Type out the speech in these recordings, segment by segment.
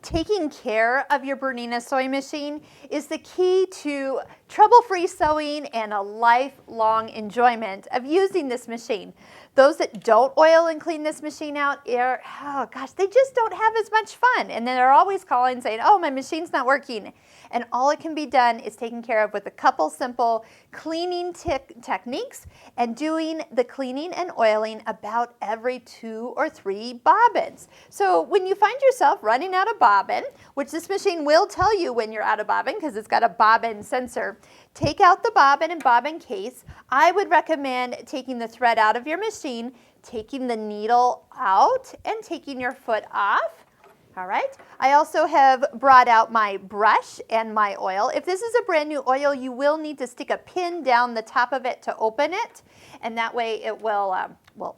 Taking care of your Bernina sewing machine is the key to trouble-free sewing and a lifelong enjoyment of using this machine. Those that don't oil and clean this machine out, oh gosh, they just don't have as much fun. And then they're always calling saying, oh, my machine's not working. And all it can be done is taken care of with a couple simple cleaning techniques and doing the cleaning and oiling about every 2 or 3 bobbins. So when you find yourself running out of bobbin, which this machine will tell you when you're out of bobbin because it's got a bobbin sensor, take out the bobbin and bobbin case. I would recommend taking the thread out of your machine, taking the needle out, and taking your foot off. All right. I also have brought out my brush and my oil. If this is a brand new oil, you will need to stick a pin down the top of it to open it, and that way it will,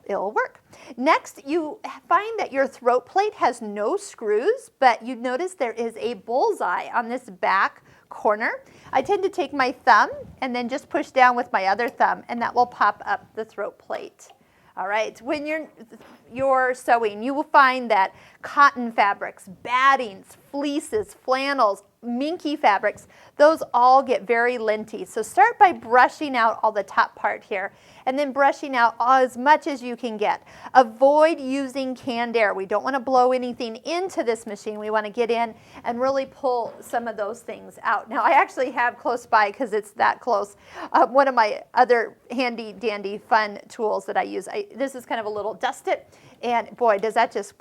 it'll work. Next, you find that your throat plate has no screws, but you notice there is a bullseye on this back corner. I tend to take my thumb and then just push down with my other thumb, and that will pop up the throat plate. All right, when you're sewing, you will find that cotton fabrics, battings, fleeces, flannels, minky fabrics, those all get very linty. So start by brushing out all the top part here and then brushing out as much as you can get. Avoid using canned air. We don't want to blow anything into this machine. We want to get in and really pull some of those things out. Now I actually have close by, because it's that close, one of my other handy dandy fun tools that I use. This is kind of a little dust it, and boy, does that just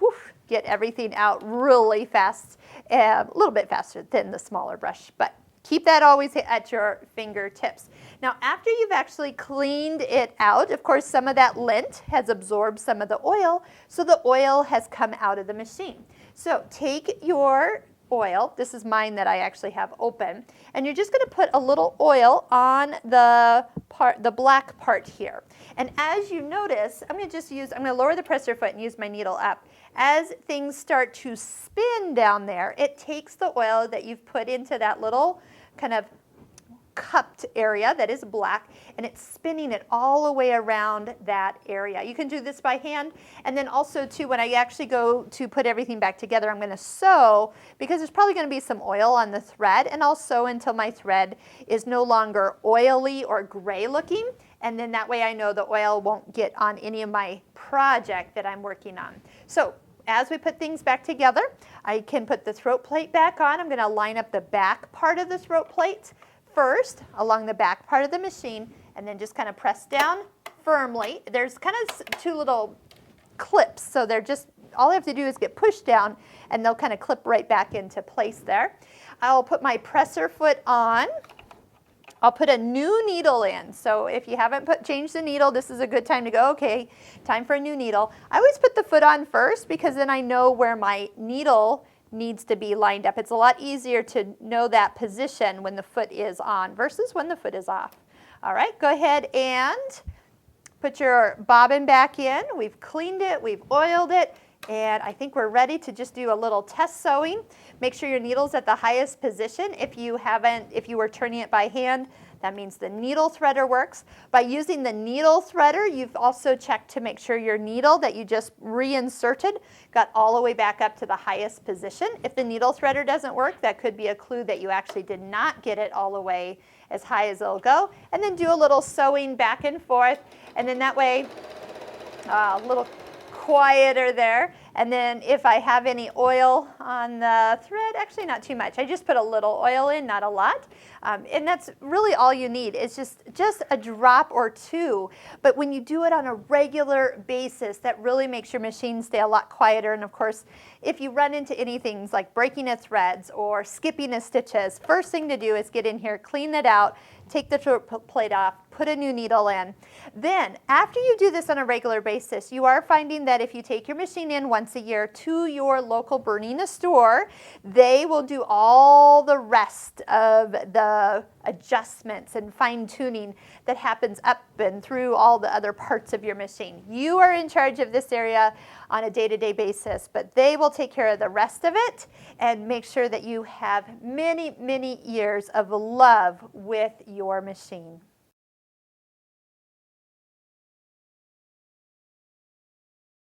get everything out really fast, a little bit faster than the smaller brush, but keep that always at your fingertips. Now, after you've actually cleaned it out, of course, some of that lint has absorbed some of the oil, so the oil has come out of the machine. So take your oil, this is mine that I actually have open, and you're just going to put a little oil on the black part here. And as you notice, I'm going to lower the presser foot and use my needle up. As things start to spin down there, it takes the oil that you've put into that little kind of cupped area that is black, and it's spinning it all the way around that area. You can do this by hand, and then also too, when I actually go to put everything back together, I'm going to sew, because there's probably going to be some oil on the thread, and I'll sew until my thread is no longer oily or gray looking, and then that way I know the oil won't get on any of my project that I'm working on. So as we put things back together, I can put the throat plate back on. I'm going to line up the back part of the throat plate first along the back part of the machine, and then just kind of press down firmly. There's kind of 2 little clips, so they're just, all I have to do is get pushed down and they'll kind of clip right back into place there. I'll put my presser foot on. I'll put a new needle in. So if you haven't changed the needle, this is a good time to go, okay, time for a new needle. I always put the foot on first, because then I know where my needle needs to be lined up. It's a lot easier to know that position when the foot is on versus when the foot is off. All right, go ahead and put your bobbin back in. We've cleaned it, we've oiled it, and I think we're ready to just do a little test sewing. Make sure your needle's at the highest position. If you were turning it by hand, that means the needle threader works. By using the needle threader, you've also checked to make sure your needle that you just reinserted got all the way back up to the highest position. If the needle threader doesn't work, that could be a clue that you actually did not get it all the way as high as it'll go. And then do a little sewing back and forth, and then that way, a little quieter there. And then if I have any oil on the thread, actually not too much. I just put a little oil in, not a lot. And that's really all you need. It's just a drop or 2. But when you do it on a regular basis, that really makes your machine stay a lot quieter. And of course, if you run into anything like breaking of threads or skipping of stitches, first thing to do is get in here, clean it out, take the throat plate off, put a new needle in. Then, after you do this on a regular basis, you are finding that if you take your machine in once a year to your local Bernina store, they will do all the rest of the adjustments and fine-tuning that happens up and through all the other parts of your machine. You are in charge of this area on a day-to-day basis, but they will take care of the rest of it and make sure that you have many, many years of love with your machine.